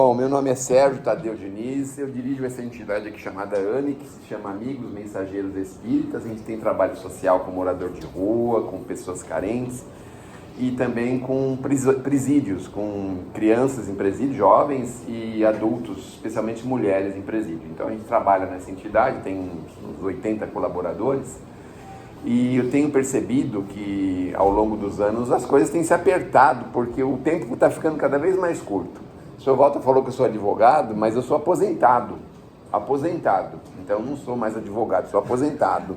Bom, meu nome é Sérgio Tadeu Diniz, eu dirijo essa entidade aqui chamada ANI, que se chama Amigos Mensageiros Espíritas. A gente tem trabalho social com morador de rua, com pessoas carentes e também com presídios, com crianças em presídio, jovens e adultos, especialmente mulheres em presídio. Então a gente trabalha nessa entidade, tem uns 80 colaboradores. E eu tenho percebido que ao longo dos anos as coisas têm se apertado, porque o tempo está ficando cada vez mais curto. O senhor Walter falou que eu sou advogado, mas eu sou aposentado. Então eu não sou mais advogado, sou aposentado.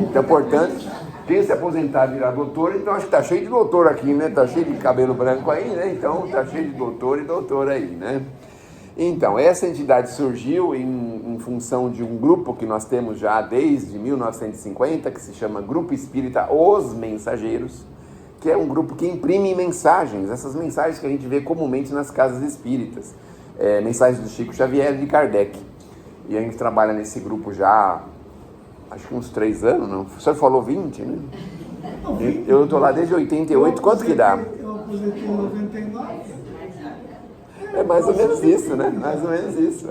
Então, portanto, quem se aposentar virar doutor, então acho que está cheio de doutor aqui, né? Está cheio de cabelo branco aí, né? Então está cheio de doutor e doutora aí, né? Então, essa entidade surgiu em função de um grupo que nós temos já desde 1950, que se chama Grupo Espírita Os Mensageiros, que é um grupo que imprime mensagens, essas mensagens que a gente vê comumente nas casas espíritas, mensagens do Chico Xavier e de Kardec. E a gente trabalha nesse grupo já, acho que uns 3 anos, não? O senhor falou 20, né? Eu estou lá desde 88, quanto que dá? Eu aposentei em 99. É mais ou menos isso, né? Mais ou menos isso,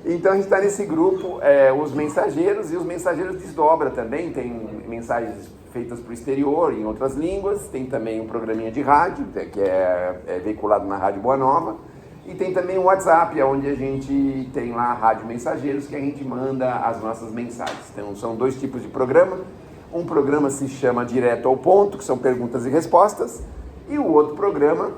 Então a gente está nesse grupo, os mensageiros, e os mensageiros desdobra também, tem mensagens feitas para o exterior, em outras línguas, tem também um programinha de rádio, que é veiculado na Rádio Boa Nova, e tem também o WhatsApp, onde a gente tem lá a Rádio Mensageiros, que a gente manda as nossas mensagens. Então são 2 tipos de programa, um programa se chama Direto ao Ponto, que são perguntas e respostas, e o outro programa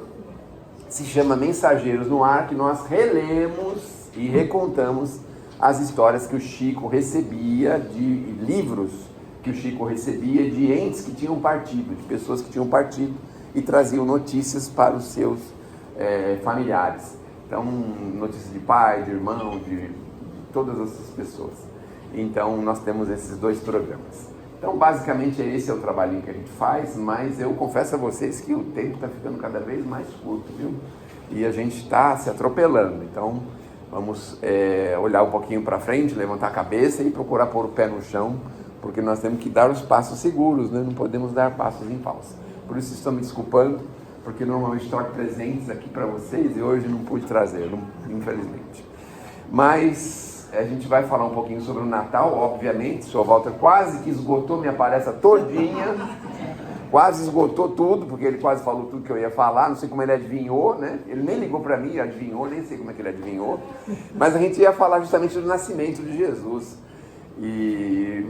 se chama Mensageiros no Ar, que nós relemos e recontamos as histórias que o Chico recebia de livros, que o Chico recebia de entes que tinham partido, de pessoas que tinham partido e traziam notícias para os seus familiares. Então, notícias de pai, de irmão, de todas essas pessoas. Então, nós temos esses 2 programas. Então, basicamente, esse é o trabalhinho que a gente faz, mas eu confesso a vocês que o tempo está ficando cada vez mais curto, viu? E a gente está se atropelando. Então, vamos olhar um pouquinho para frente, levantar a cabeça e procurar pôr o pé no chão, porque nós temos que dar os passos seguros, né? Não podemos dar passos em falso. Por isso estou me desculpando, porque normalmente troco presentes aqui para vocês e hoje não pude trazer, infelizmente. Mas a gente vai falar um pouquinho sobre o Natal, obviamente. O Sr. Walter quase que esgotou minha palestra todinha, quase esgotou tudo, porque ele quase falou tudo que eu ia falar, não sei como ele adivinhou, né? Ele nem ligou para mim, adivinhou, nem sei como é que ele adivinhou. Mas a gente ia falar justamente do nascimento de Jesus.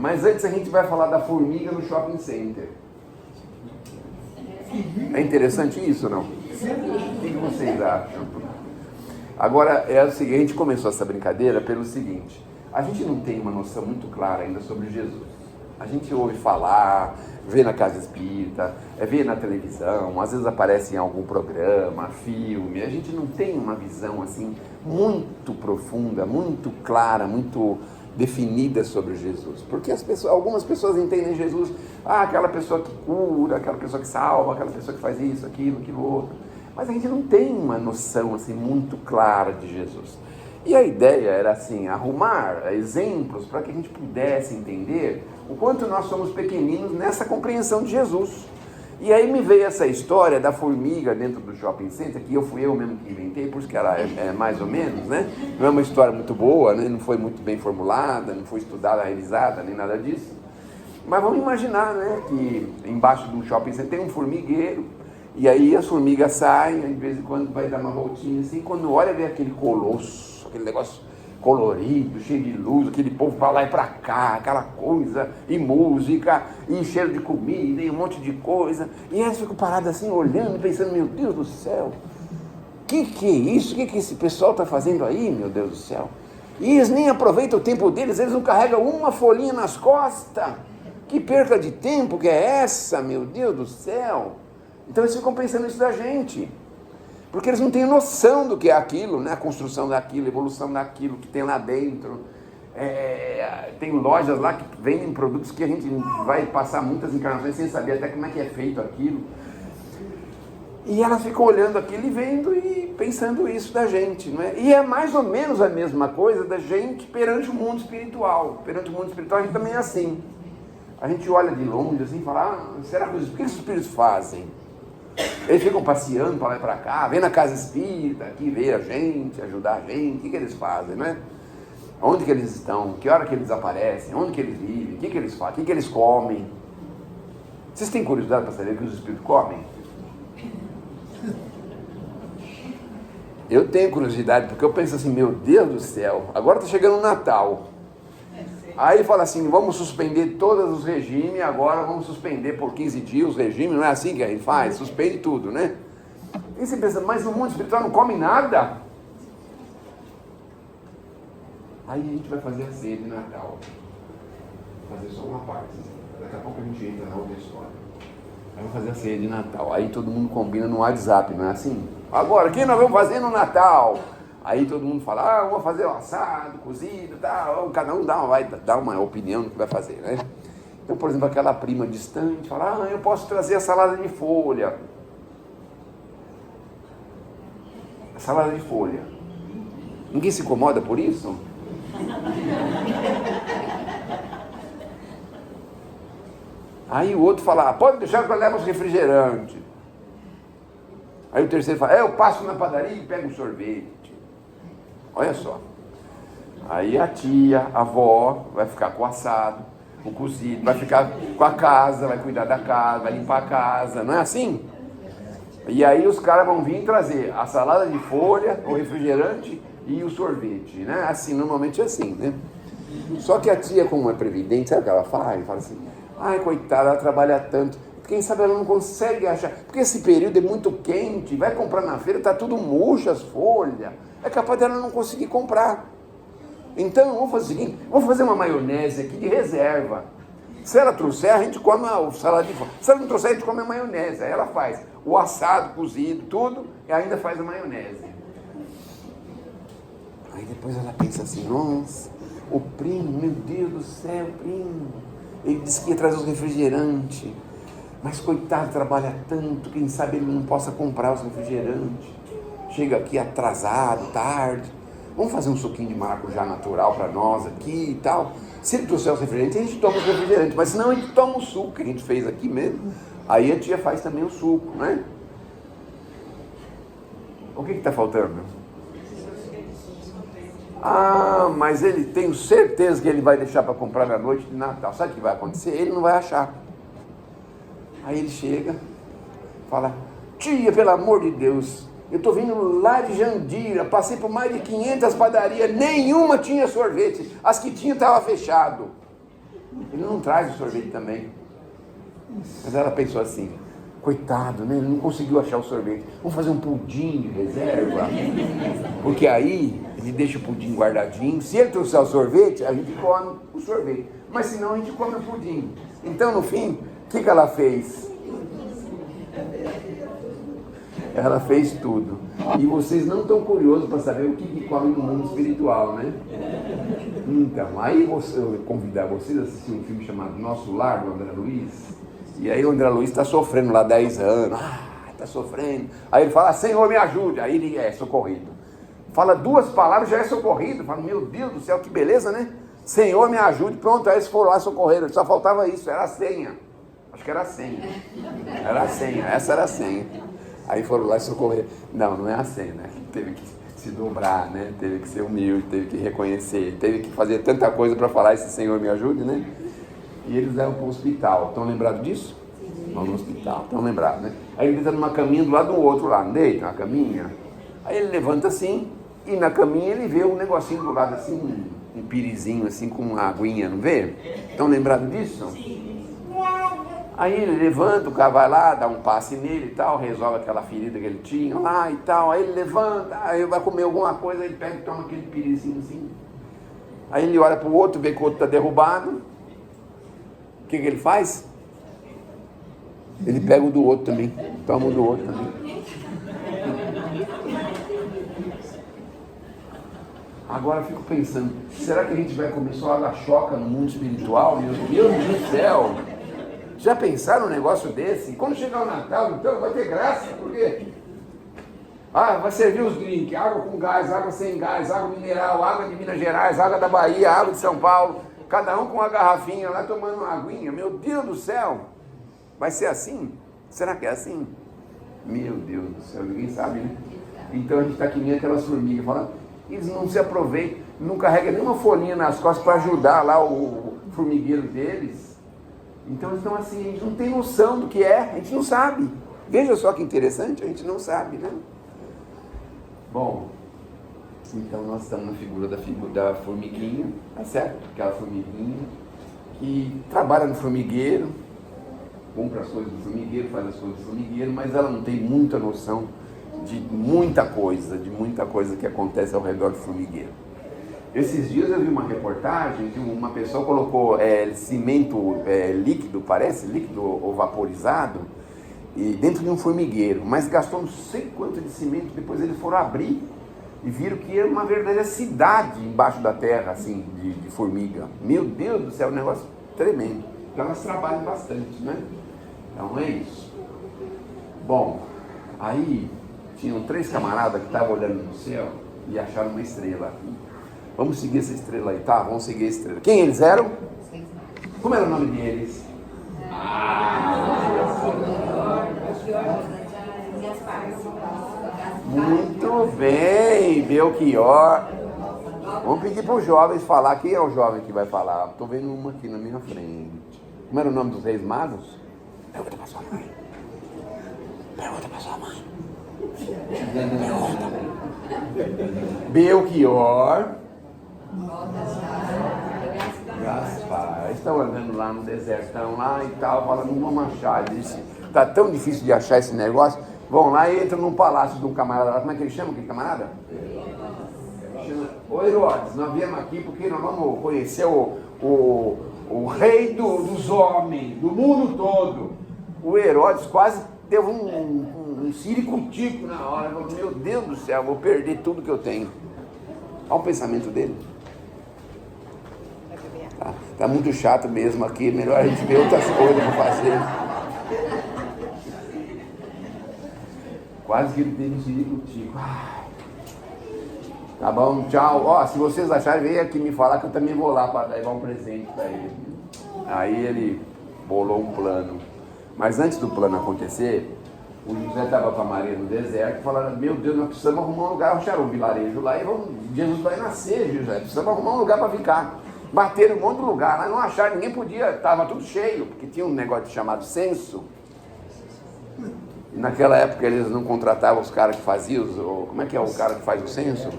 Mas antes a gente vai falar da formiga no shopping center. É interessante isso ou não? O que vocês acham? Agora, é o seguinte, a gente começou essa brincadeira pelo seguinte: a gente não tem uma noção muito clara ainda sobre Jesus. A gente ouve falar, vê na casa espírita, vê na televisão, às vezes aparece em algum programa, filme. A gente não tem uma visão assim muito profunda, muito clara, muito definida sobre Jesus, porque algumas pessoas entendem Jesus, aquela pessoa que cura, aquela pessoa que salva, aquela pessoa que faz isso, aquilo outro, mas a gente não tem uma noção assim muito clara de Jesus. E a ideia era assim, arrumar exemplos para que a gente pudesse entender o quanto nós somos pequeninos nessa compreensão de Jesus. E aí me veio essa história da formiga dentro do shopping center, que fui eu mesmo que inventei, por isso que ela é mais ou menos, né? Não é uma história muito boa, né? Não foi muito bem formulada, não foi estudada, revisada, nem nada disso. Mas vamos imaginar, né, que embaixo do shopping center tem um formigueiro, e aí as formigas saem, de vez em quando vai dar uma voltinha assim, quando olha vê aquele colosso, aquele negócio colorido, cheio de luz, aquele povo para lá e para cá, aquela coisa, e música, e cheiro de comida, e um monte de coisa, e eles ficam parados assim, olhando, pensando, meu Deus do céu, que é isso? Que esse pessoal está fazendo aí, meu Deus do céu? E eles nem aproveitam o tempo deles, eles não carregam uma folhinha nas costas, que perca de tempo que é essa, meu Deus do céu? Então eles ficam pensando isso da gente, porque eles não têm noção do que é aquilo, né? A construção daquilo, a evolução daquilo que tem lá dentro. Tem lojas lá que vendem produtos que a gente vai passar muitas encarnações sem saber até como é que é feito aquilo. E elas ficam olhando aquilo e vendo e pensando isso da gente, não é? E é mais ou menos a mesma coisa da gente perante o mundo espiritual. Perante o mundo espiritual a gente também é assim. A gente olha de longe assim e fala, será que o que os espíritos fazem? Eles ficam passeando para lá e para cá, vem na casa espírita, aqui ver a gente, ajudar a gente. O que eles fazem, né? Onde que eles estão? Que hora que eles aparecem? Onde que eles vivem? O que eles fazem? O que eles comem? Vocês têm curiosidade para saber o que os espíritos comem? Eu tenho curiosidade, porque eu penso assim, meu Deus do céu, agora está chegando o Natal. Aí fala assim, vamos suspender todos os regimes, agora vamos suspender por 15 dias os regimes, não é assim que a gente faz? Suspende tudo, né? E você pensa, mas no mundo espiritual não come nada? Aí a gente vai fazer a ceia de Natal. Vou fazer só uma parte, daqui a pouco a gente entra na outra história. Aí vamos fazer a ceia de Natal, aí todo mundo combina no WhatsApp, não é assim? Agora, o que nós vamos fazer no Natal? Aí todo mundo fala, vamos fazer o assado, cozido, tal. Cada um vai dar uma opinião do que vai fazer, né? Então, por exemplo, aquela prima distante fala, eu posso trazer a salada de folha. A salada de folha. Ninguém se incomoda por isso? Aí o outro fala, pode deixar que eu levo os refrigerantes. Aí o terceiro fala, eu passo na padaria e pego um sorvete. Olha só. Aí a tia, a avó, vai ficar com o assado, o cozido, vai ficar com a casa, vai cuidar da casa, vai limpar a casa, não é assim? E aí os caras vão vir trazer a salada de folha, o refrigerante e o sorvete, né? Assim, normalmente é assim, né? Só que a tia, como é previdente, sabe o que ela faz? Ela fala assim, ai, coitada, ela trabalha tanto, quem sabe ela não consegue achar, porque esse período é muito quente, vai comprar na feira, tá tudo murcho as folhas, é capaz dela não conseguir comprar. Então, vamos fazer o seguinte, vamos fazer uma maionese aqui de reserva. Se ela trouxer, a gente come a salada de folha. Se ela não trouxer, a gente come a maionese. Aí ela faz o assado, cozido, tudo, e ainda faz a maionese. Aí depois ela pensa assim, nossa, o primo, meu Deus do céu, primo, ele disse que ia trazer os refrigerantes, mas coitado, trabalha tanto, quem sabe ele não possa comprar os refrigerantes. Chega aqui atrasado, tarde, vamos fazer um suquinho de maracujá natural para nós aqui e tal. Se ele trouxer os refrigerantes, a gente toma os refrigerantes, mas senão a gente toma o suco que a gente fez aqui mesmo. Aí a tia faz também o suco, né? O que está faltando? Ah, mas ele tem certeza que ele vai deixar para comprar na noite de Natal. Sabe o que vai acontecer? Ele não vai achar. Aí ele chega, fala, tia, pelo amor de Deus, eu estou vindo lá de Jandira, passei por mais de 500 padarias, nenhuma tinha sorvete, as que tinham estavam fechado. Ele não traz o sorvete também. Mas ela pensou assim, coitado, né? Ele não conseguiu achar o sorvete. Vamos fazer um pudim de reserva, porque aí ele deixa o pudim guardadinho. Se ele trouxer o sorvete, a gente come o sorvete, mas senão a gente come o pudim. Então, no fim, o que ela fez? Ela fez tudo. E vocês não estão curiosos para saber o que come no mundo espiritual, né? Então, aí eu vou convidar vocês a assistir um filme chamado Nosso Lar, do André Luiz. E aí o André Luiz está sofrendo lá 10 anos. Está sofrendo. Aí ele fala, Senhor, me ajude. Aí ele é socorrido. Fala 2 palavras, já é socorrido. Fala, meu Deus do céu, que beleza, né? Senhor, me ajude. Pronto, aí eles foram lá, socorreram. Só faltava isso, era a senha. Acho que era a senha. Era a senha, essa era a senha. Aí foram lá e socorreram. Não, não é a senha, né? Teve que se dobrar, né? Teve que ser humilde, teve que reconhecer, teve que fazer tanta coisa para falar, esse Senhor me ajude, né? E eles levam para o hospital. Estão lembrados disso? Vão no hospital, estão lembrados, né? Aí ele deita numa caminha do lado do outro lá, não deita uma caminha? Aí ele levanta assim, e na caminha ele vê um negocinho do lado assim, um pirizinho assim com uma aguinha, não vê? Estão lembrados disso? Aí ele levanta, o cara vai lá, dá um passe nele e tal, resolve aquela ferida que ele tinha lá e tal. Aí ele levanta, aí vai comer alguma coisa, ele pega e toma aquele pirizinho assim. Aí ele olha para o outro, vê que o outro está derrubado. O que ele faz? Ele pega o do outro também, toma o do outro também. Agora eu fico pensando, será que a gente vai comer só água choca no mundo espiritual? Meu Deus do céu! Já pensaram um negócio desse? Quando chegar o Natal, então, vai ter graça, por quê? Vai servir os drinks, água com gás, água sem gás, água mineral, água de Minas Gerais, água da Bahia, água de São Paulo, cada um com uma garrafinha lá tomando uma aguinha. Meu Deus do céu! Vai ser assim? Será que é assim? Meu Deus do céu, ninguém sabe, né? Então a gente está que nem aquelas formigas, falando, eles não se aproveitam, não carregam nenhuma folhinha nas costas para ajudar lá o formigueiro deles. Então eles estão assim, a gente não tem noção do que é, a gente não sabe. Veja só que interessante, a gente não sabe, né? Bom, então nós estamos na figura da formiguinha, tá certo? Aquela formiguinha que trabalha no formigueiro, compra as coisas do formigueiro, faz as coisas do formigueiro, mas ela não tem muita noção de muita coisa que acontece ao redor do formigueiro. Esses dias eu vi uma reportagem de uma pessoa colocou cimento líquido, parece, líquido ou vaporizado, e dentro de um formigueiro, mas gastou não sei quanto de cimento. Depois eles foram abrir e viram que era uma verdadeira cidade embaixo da terra, assim, de formiga. Meu Deus do céu, um negócio tremendo. Então elas trabalham bastante, né? Então é isso. Bom, aí tinham 3 camaradas que estavam olhando no céu e acharam uma estrela. Vamos seguir essa estrela aí, tá? Vamos seguir a estrela. Quem eles eram? Como era o nome deles? Muito bem, Belchior. Vamos pedir para os jovens falar. Quem é o jovem que vai falar? Estou vendo uma aqui na minha frente. Como era o nome dos reis magos? Pergunta para sua mãe. Pergunta para sua mãe. Belchior, Gaspar. Estão andando lá no desertão lá e tal, falando, não vamos achar. Está tão difícil de achar esse negócio. Vão lá e entram num palácio de um camarada lá. Como é que ele chama aquele camarada? Ô Herodes, nós viemos aqui porque nós vamos conhecer o rei dos homens, do mundo todo. O Herodes quase teve um ciricutico na hora. Falou, meu Deus do céu, vou perder tudo que eu tenho. Olha o pensamento dele. Tá muito chato mesmo aqui, melhor a gente ver outras coisas para fazer. Quase que ele teve um ciricutico. Tá bom, tchau. Ó, se vocês acharem, vem aqui me falar que eu também vou lá para levar um presente para ele. Aí ele bolou um plano. Mas antes do plano acontecer, o José estava com a Maria no deserto e falaram, meu Deus, nós precisamos arrumar um lugar, acharam um vilarejo lá e Jesus vai nascer, José, precisamos arrumar um lugar para ficar. Bateram um monte de lugar lá, não acharam, ninguém podia, estava tudo cheio, porque tinha um negócio chamado censo. E naquela época eles não contratavam os caras que faziam, como é que é o cara que faz o censo?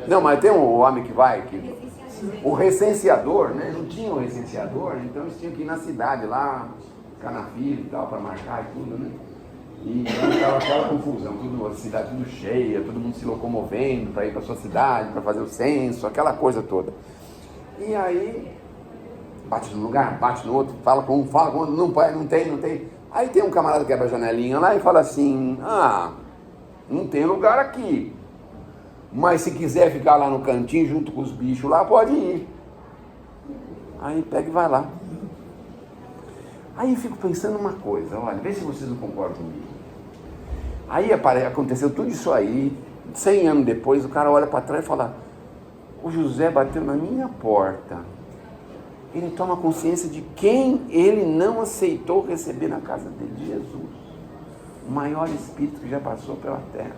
Não, mas tem um homem que vai, o recenseador, né? Não tinha o recenseador, então eles tinham que ir na cidade lá, ficar na fila e tal, para marcar e tudo, né? E então estava aquela confusão, a cidade tudo cheia, todo mundo se locomovendo para ir para sua cidade, para fazer o censo, aquela coisa toda. E aí, bate num lugar, bate no outro, fala com um, fala com outro, não tem. Aí tem um camarada que quebra a janelinha lá e fala assim, não tem lugar aqui, mas se quiser ficar lá no cantinho junto com os bichos lá, pode ir. Aí pega e vai lá. Aí eu fico pensando uma coisa, olha, vê se vocês não concordam comigo. Aí aconteceu tudo isso aí, 100 anos depois, o cara olha para trás e fala, o José bateu na minha porta. Ele toma consciência de quem ele não aceitou receber na casa dele, de Jesus. O maior espírito que já passou pela terra.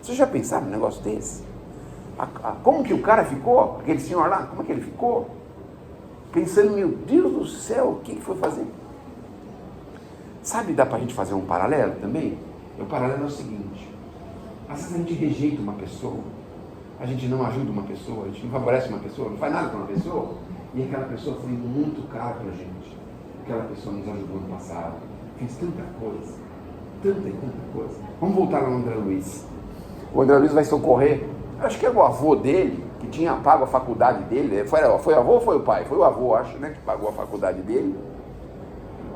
Vocês já pensaram num negócio desse? Como que o cara ficou? Aquele senhor lá, como é que ele ficou? Pensando, meu Deus do céu, o que foi fazer? Sabe, dá pra gente fazer um paralelo também? O paralelo é o seguinte, às vezes a gente rejeita uma pessoa, a gente não ajuda uma pessoa, a gente não favorece uma pessoa, não faz nada com uma pessoa, e aquela pessoa foi muito cara pra gente. Aquela pessoa nos ajudou no passado, fez tanta coisa. Vamos voltar lá no André Luiz. O André Luiz vai socorrer, acho que é o avô dele, que tinha pago a faculdade dele. Foi o avô ou foi o pai? Foi o avô, acho, né, que pagou a faculdade dele.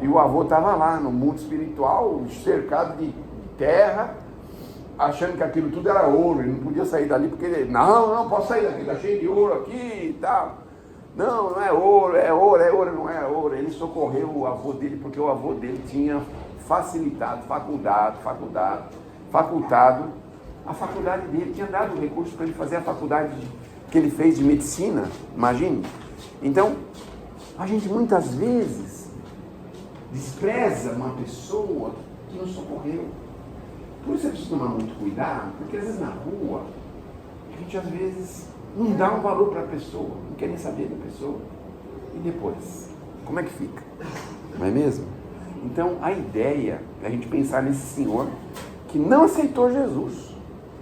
E o avô estava lá no mundo espiritual, cercado de terra, achando que aquilo tudo era ouro. Ele não podia sair dali porque ele, não posso sair daqui, está cheio de ouro aqui e tal. Não é ouro, não é ouro. Ele socorreu o avô dele porque o avô dele tinha facilitado, facultado a faculdade dele, tinha dado o recurso para ele fazer a faculdade que ele fez de medicina, imagine. Então, a gente muitas vezes despreza uma pessoa que nos socorreu. Por isso é preciso tomar muito cuidado, porque às vezes na rua, a gente às vezes não dá um valor para a pessoa, não quer nem saber da pessoa. E depois, como é que fica? Não é mesmo? Então a ideia é a gente pensar nesse senhor que não aceitou Jesus.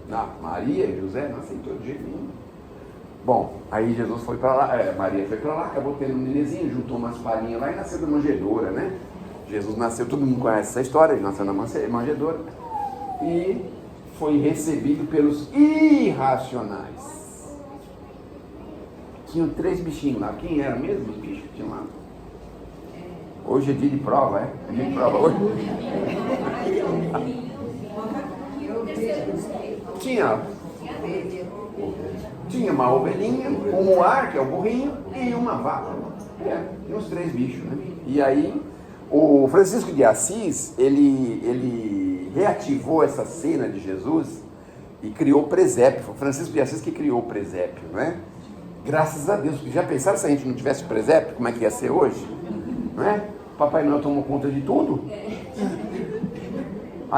Não, Maria e José não aceitou de jeito nenhum. Bom, aí Jesus foi para lá, Maria foi para lá, acabou tendo um nenenzinho, juntou umas palhinhas lá e nasceu da manjedoura, né? Jesus nasceu, todo mundo conhece essa história, ele nasceu na manjedoura e foi recebido pelos irracionais. Tinham 3 bichinhos lá, quem era mesmo os bichos que tinham lá? Hoje é dia de prova, é? É dia de prova hoje? Tinha uma ovelhinha, um moar, que é o burrinho, e uma vaca. E os 3 bichos, né? E aí, o Francisco de Assis, ele reativou essa cena de Jesus e criou o presépio. Foi o Francisco de Assis que criou o presépio, né? Graças a Deus, porque já pensaram se a gente não tivesse o presépio, como é que ia ser hoje? Não é? Papai Noel tomou conta de tudo.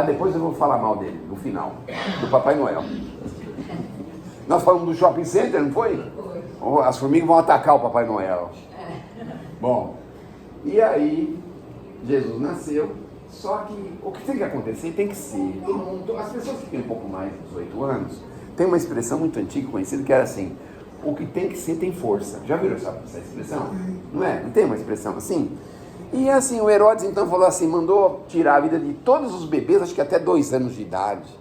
Depois eu vou falar mal dele, no final, do Papai Noel. Nós falamos do shopping center, não foi? As formigas vão atacar o Papai Noel. Bom, e aí Jesus nasceu, só que o que tem que acontecer tem que ser. Todo mundo, as pessoas que têm um pouco mais de 18 anos, tem uma expressão muito antiga, conhecida, que era assim: o que tem que ser tem força. Já viram essa expressão? Não é? Não tem uma expressão assim? E assim, o Herodes então falou assim, mandou tirar a vida de todos os bebês, acho que até 2 anos de idade.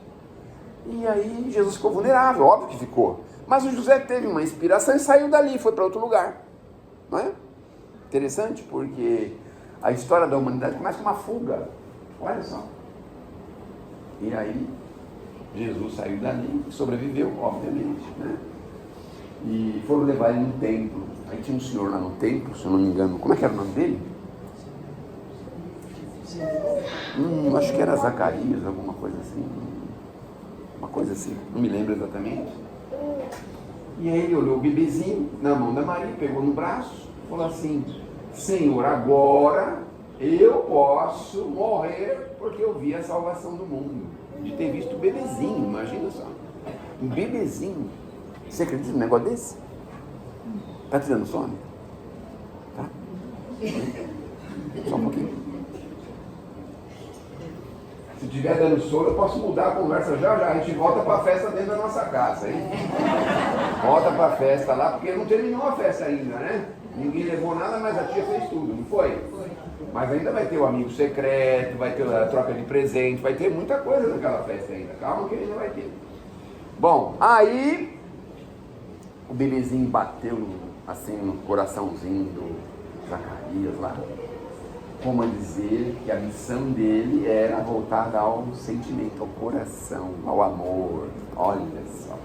E aí Jesus ficou vulnerável, óbvio que ficou. Mas o José teve uma inspiração e saiu dali, foi para outro lugar. Não é? Interessante, porque a história da humanidade começa com uma fuga. Olha só. E aí Jesus saiu dali e sobreviveu, obviamente, né? E foram levar ele no templo. Aí tinha um senhor lá no templo, se eu não me engano. Como é que era o nome dele? Acho que era Zacarias, alguma coisa assim. Uma coisa assim, não me lembro exatamente. E aí ele olhou o bebezinho na mão da Maria, pegou no braço, falou assim: Senhor, agora eu posso morrer porque eu vi a salvação do mundo. De ter visto o bebezinho, imagina só. Um bebezinho. Você acredita num negócio desse? Tá te dando sono? Tá? Só um pouquinho. Se estiver dando sono, eu posso mudar a conversa já. A gente volta para a festa dentro da nossa casa, hein? Volta para a festa lá, porque não terminou a festa ainda, né? Ninguém levou nada, mas a tia fez tudo, não foi? Mas ainda vai ter o amigo secreto, vai ter a troca de presente, vai ter muita coisa naquela festa ainda. Calma que ainda vai ter. Bom, aí o bebezinho bateu assim no coraçãozinho do Zacarias lá. Como a dizer que a missão dele era voltada ao sentimento, ao coração, ao amor. Olha só.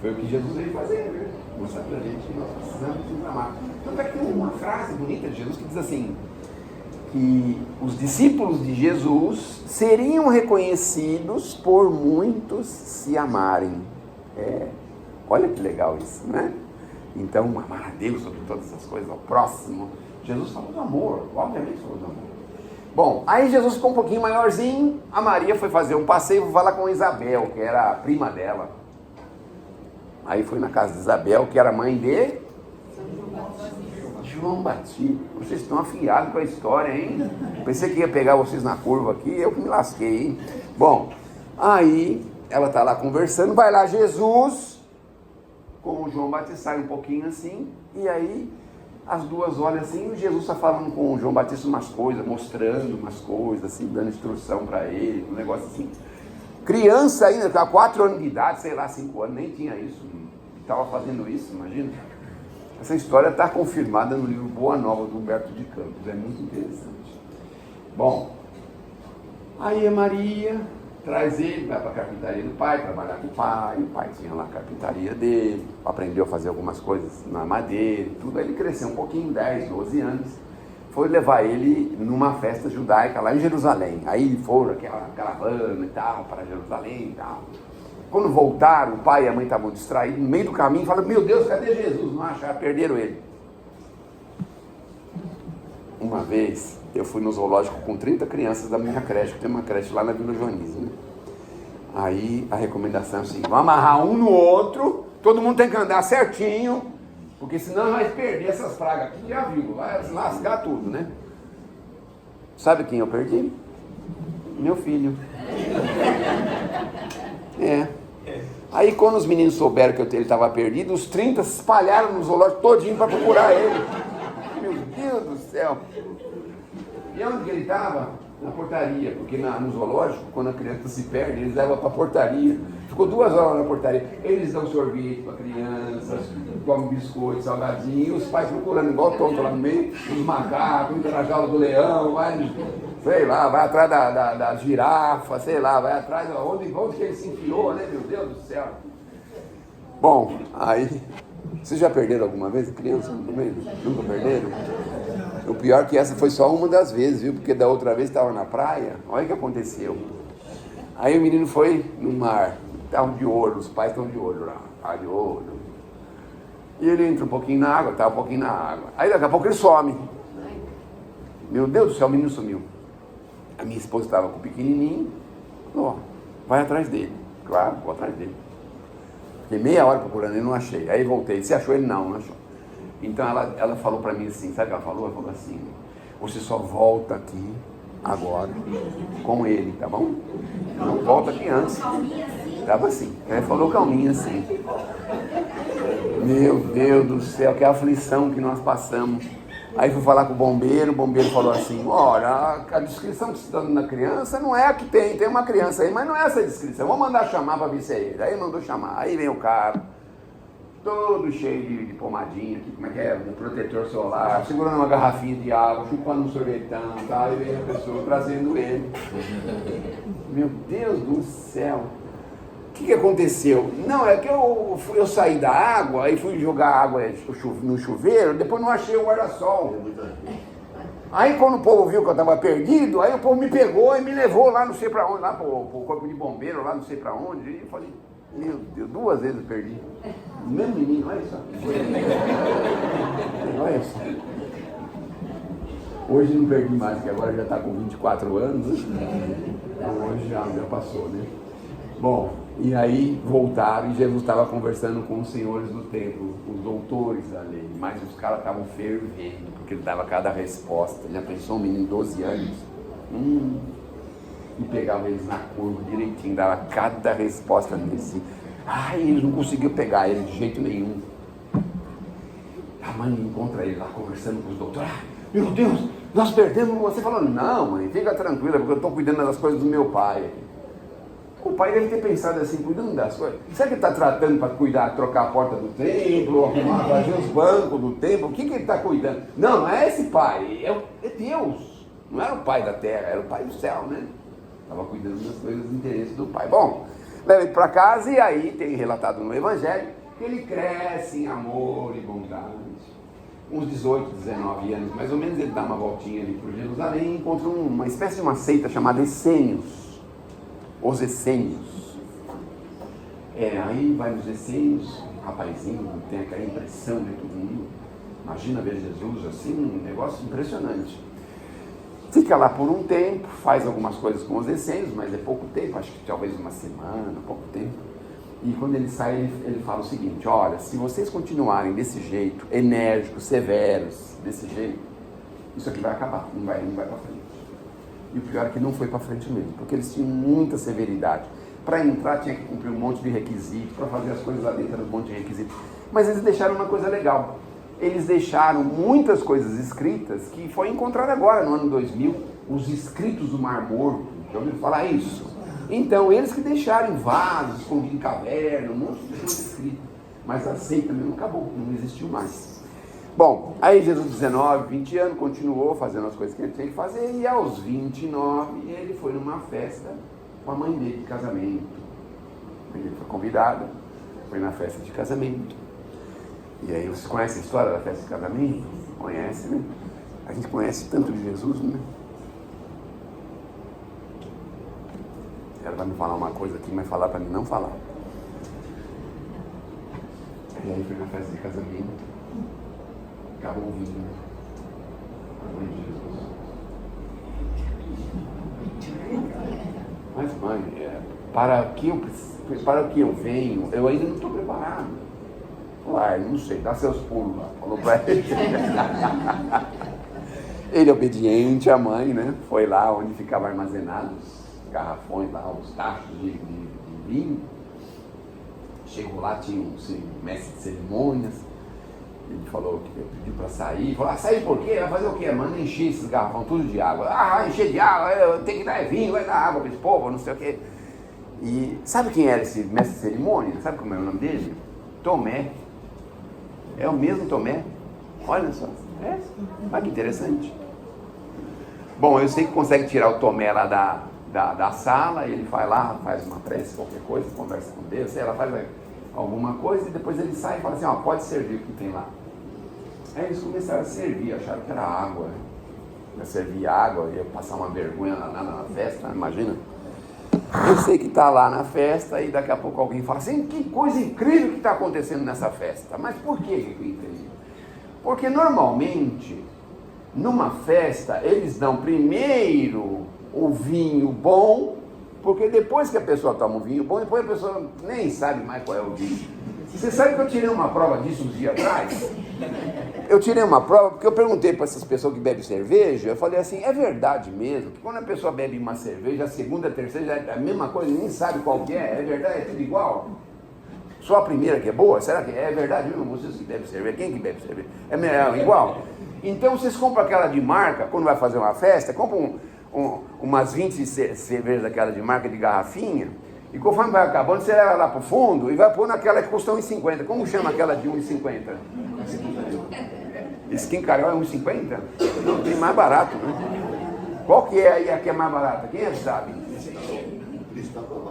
Foi o que Jesus veio fazer, né? Mostrar pra gente que nós precisamos nos amar. Tanto é que tem uma frase bonita de Jesus que diz assim, que os discípulos de Jesus seriam reconhecidos por muitos se amarem. Olha que legal isso, né? Então, amar a Deus sobre todas essas coisas, ao próximo. Jesus falou do amor, obviamente falou do amor. Bom, aí Jesus ficou um pouquinho maiorzinho, a Maria foi fazer um passeio, foi falar com Isabel, que era a prima dela. Aí foi na casa de Isabel, que era mãe de João Batista. Vocês estão afiados com a história, hein? Pensei que ia pegar vocês na curva aqui, eu que me lasquei, hein? Bom, aí ela está lá conversando, vai lá Jesus com o João Batista, sai um pouquinho assim, e aí as duas olham assim, e Jesus está falando com o João Batista umas coisas, mostrando umas coisas, assim, dando instrução para ele, um negócio assim. Criança ainda, com 4 anos de idade, sei lá, 5 anos, nem tinha isso, estava fazendo isso, imagina. Essa história está confirmada no livro Boa Nova, do Humberto de Campos, é muito interessante. Bom, aí a Maria traz ele, vai para a carpintaria do pai, trabalhar com o pai tinha lá a carpintaria dele, aprendeu a fazer algumas coisas na madeira e tudo, aí ele cresceu um pouquinho, 10, 12 anos, foi levar ele numa festa judaica lá em Jerusalém, aí foram aquela caravana e tal, para Jerusalém e tal. Quando voltaram, o pai e a mãe estavam distraídos, no meio do caminho, falaram, meu Deus, cadê Jesus? Não acharam, perderam ele. Uma vez, eu fui no zoológico com 30 crianças da minha creche, que tem uma creche lá na Vila Joanize, né? Aí a recomendação é assim, vamos amarrar um no outro, todo mundo tem que andar certinho, porque senão vai perder essas pragas aqui, já viu, vai lascar tudo, né? Sabe quem eu perdi? Meu filho. Aí quando os meninos souberam que ele estava perdido, os 30 se espalharam no zoológico todinho para procurar ele. Meu Deus do céu. E onde que ele estava? Na portaria, porque no zoológico, quando a criança se perde, eles levam para a portaria. Ficou 2 horas lá na portaria. Eles dão sorvete para crianças, comem biscoito, salgadinho, os pais procurando igual tonto lá no meio, os macacos, entra na jaula do leão, vai, sei lá, vai atrás da girafa, sei lá, vai atrás, onde que ele se enfiou, né, meu Deus do céu. Bom, aí, vocês já perderam alguma vez criança no meio? Nunca perderam? O pior é que essa foi só uma das vezes, viu? Porque da outra vez estava na praia, olha o que aconteceu. Aí o menino foi no mar, estavam de olho, os pais estão de olho lá, tá de olho. E ele entra um pouquinho na água, tá um pouquinho na água. Aí daqui a pouco ele some. Meu Deus do céu, o menino sumiu. A minha esposa estava com o pequenininho, falou, vai atrás dele. Claro, vou atrás dele. Fiquei meia hora procurando ele, não achei. Aí voltei, você achou ele? Não achou. Então ela falou para mim assim, sabe o que ela falou? Ela falou assim, você só volta aqui agora com ele, tá bom? Não volta aqui antes. Tava assim, ela falou calminha assim. Meu Deus do céu, que aflição que nós passamos. Aí fui falar com o bombeiro falou assim, olha, a descrição que você está dando na criança não é a que tem uma criança aí, mas não é essa descrição, vamos mandar chamar para ver se é ele. Aí mandou chamar, aí vem o cara, todo cheio de pomadinha, como é que é, um protetor solar, segurando uma garrafinha de água, chupando um sorvetão, tá? Aí vem a pessoa trazendo ele. Meu Deus do céu, o que aconteceu? Não, é que eu saí da água, aí fui jogar água no chuveiro, depois não achei o guarda-sol. Aí quando o povo viu que eu estava perdido, aí o povo me pegou e me levou lá não sei para onde, lá pro corpo de bombeiro, lá não sei para onde, e eu falei, meu Deus, 2 vezes eu perdi. O mesmo menino, olha só. Olha só. Hoje não perdi mais, porque agora já está com 24 anos. Então hoje já passou, né? Bom, e aí voltaram e Jesus estava conversando com os senhores do templo, os doutores da lei, mas os caras estavam fervendo, porque ele dava cada resposta. Já pensou um menino de 12 anos? E pegava eles na curva direitinho, dava cada resposta desse. Ai, eles não conseguiam pegar ele de jeito nenhum. A mãe encontra ele lá conversando com os doutores. Meu Deus, nós perdemos você. Falando, não mãe, fica tranquila, porque eu estou cuidando das coisas do meu pai. O pai deve ter pensado assim, cuidando das coisas. Será que ele está tratando para cuidar, trocar a porta do templo, arrumar, fazer os bancos do templo? O que ele está cuidando? Não, não é esse pai, é Deus. Não era o pai da terra, era o pai do céu, né? Estava cuidando das coisas do interesse do pai. Bom, leva ele para casa e aí tem relatado no Evangelho que ele cresce em amor e bondade. Uns 18, 19 anos, mais ou menos, ele dá uma voltinha ali por Jerusalém e encontra uma espécie de uma seita chamada Essênios. Os Essênios. Aí vai nos Essênios, um rapazinho, tem aquela impressão de todo mundo. Imagina ver Jesus assim, um negócio impressionante. Fica lá por um tempo, faz algumas coisas com os Essênios, mas é pouco tempo, acho que talvez uma semana, pouco tempo. E quando ele sai, ele fala o seguinte, olha, se vocês continuarem desse jeito, enérgicos, severos, desse jeito, isso aqui vai acabar, não vai para frente. E o pior é que não foi para frente mesmo, porque eles tinham muita severidade. Para entrar tinha que cumprir um monte de requisitos, para fazer as coisas lá dentro era um monte de requisitos. Mas eles deixaram uma coisa legal. Eles deixaram muitas coisas escritas que foi encontrado agora, no ano 2000, os escritos do Mar Morto. Já ouviram falar isso? Então, eles que deixaram em vasos, escondidos em caverna, um monte de coisa escrita. Mas a seita mesmo acabou, não existiu mais. Bom, aí Jesus, 19, 20 anos, continuou fazendo as coisas que ele tinha que fazer, e aos 29 ele foi numa festa com a mãe dele de casamento. Ele foi convidado, foi na festa de casamento. E aí, vocês conhecem a história da festa de casamento? Conhece, né? A gente conhece tanto de Jesus, né? Ela vai me falar uma coisa aqui, mas falar para mim não falar. E aí foi na festa de casamento. Acabou ouvindo a mãe de Jesus. Mas mãe, para o que eu venho, eu ainda não estou preparado. Uai, não sei, dá seus pulos lá. Falou para ele. Ele, obediente à mãe, né? Foi lá onde ficavam armazenados os garrafões lá, os tachos de vinho. Chegou lá, tinha um mestre de cerimônias. Ele falou que pediu para sair. Falou, sair por quê? Vai fazer o quê? Manda encher esses garrafões tudo de água. Vai encher de água, eu tenho que dar vinho, vai dar água para esse povo, não sei o quê. E sabe quem era esse mestre de cerimônia? Sabe como é o nome dele? Tomé. É o mesmo Tomé. Olha só. Olha que interessante. Bom, eu sei que consegue tirar o Tomé lá da sala, ele vai lá, faz uma prece, qualquer coisa, conversa com Deus, sei lá, faz alguma coisa e depois ele sai e fala assim, pode servir o que tem lá. Aí eles começaram a servir, acharam que era água. Ia servir água, ia passar uma vergonha na festa, imagina. Eu sei que está lá na festa e daqui a pouco alguém fala assim, que coisa incrível que está acontecendo nessa festa. Mas por que incrível? Porque normalmente, numa festa, eles dão primeiro o vinho bom, porque depois que a pessoa toma um vinho bom, depois a pessoa nem sabe mais qual é o vinho. Você sabe que eu tirei uma prova disso uns dias atrás? Eu tirei uma prova porque eu perguntei para essas pessoas que bebem cerveja, eu falei assim, é verdade mesmo, que quando a pessoa bebe uma cerveja, a segunda, a terceira, é a mesma coisa, nem sabe qual que é verdade, é tudo igual? Só a primeira que é boa? Será que é verdade mesmo? Vocês que bebem cerveja, quem que bebe cerveja? É igual? Então vocês compram aquela de marca, quando vai fazer uma festa, compram umas 20 cervejas daquela de marca de garrafinha, e conforme vai acabando, você leva lá pro fundo e vai pôr naquela que custa 1,50. Como chama aquela de 1,50? Skin Carol é 1,50? Não, tem mais barato, né? Qual que é aí a que é mais barata? Quem sabe?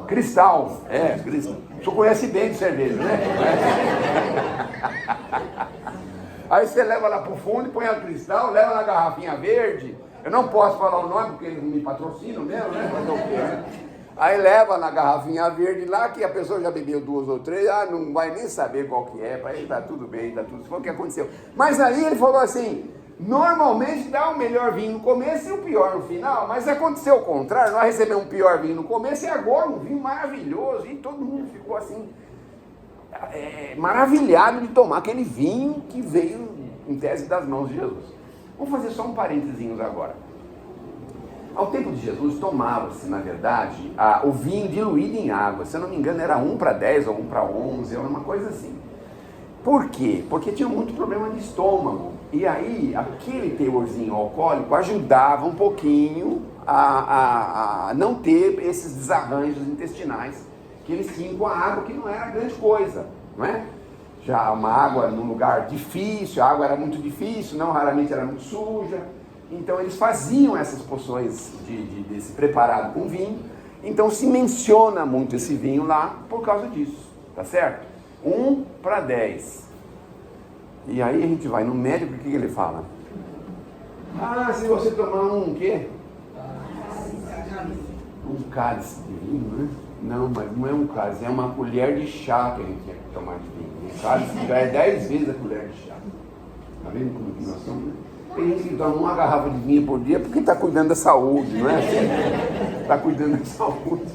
Cristal. Cristal. O senhor conhece bem de cerveja, né? Aí você leva lá pro fundo e põe a Cristal, leva na garrafinha verde. Eu não posso falar o nome porque eles não me patrocinam mesmo, né? Mas o quê, né? Aí leva na garrafinha verde lá, que a pessoa já bebeu 2 ou 3, não vai nem saber qual que é, para ele tá tudo bem, tá tudo, foi o que aconteceu. Mas aí ele falou assim, normalmente dá o melhor vinho no começo e o pior no final, mas aconteceu o contrário, nós recebemos um pior vinho no começo e agora um vinho maravilhoso, e todo mundo ficou assim, maravilhado de tomar aquele vinho que veio em tese das mãos de Jesus. Vamos fazer só um parênteses agora. Ao tempo de Jesus, tomava-se, na verdade, o vinho diluído em água. Se eu não me engano, era 1:10 ou 1:11, era uma coisa assim. Por quê? Porque tinha muito problema de estômago. E aí, aquele teorzinho alcoólico ajudava um pouquinho a não ter esses desarranjos intestinais que eles tinham com a água, que não era grande coisa, não é? Já uma água num lugar difícil, a água era muito difícil, não raramente era muito suja. Então eles faziam essas poções desse preparado com vinho. Então se menciona muito esse vinho lá por causa disso, tá certo? 1:10. E aí a gente vai no médico, o que ele fala? Se você tomar um quê? Um cálice de vinho, né? Não, mas não é um cálice, é uma colher de chá que a gente tem que tomar de vinho. Um cálice já é 10 vezes a colher de chá. Tá vendo como que nós somos, né? Tem gente que toma uma garrafa de vinho por dia porque está cuidando da saúde, não é? Está cuidando da saúde.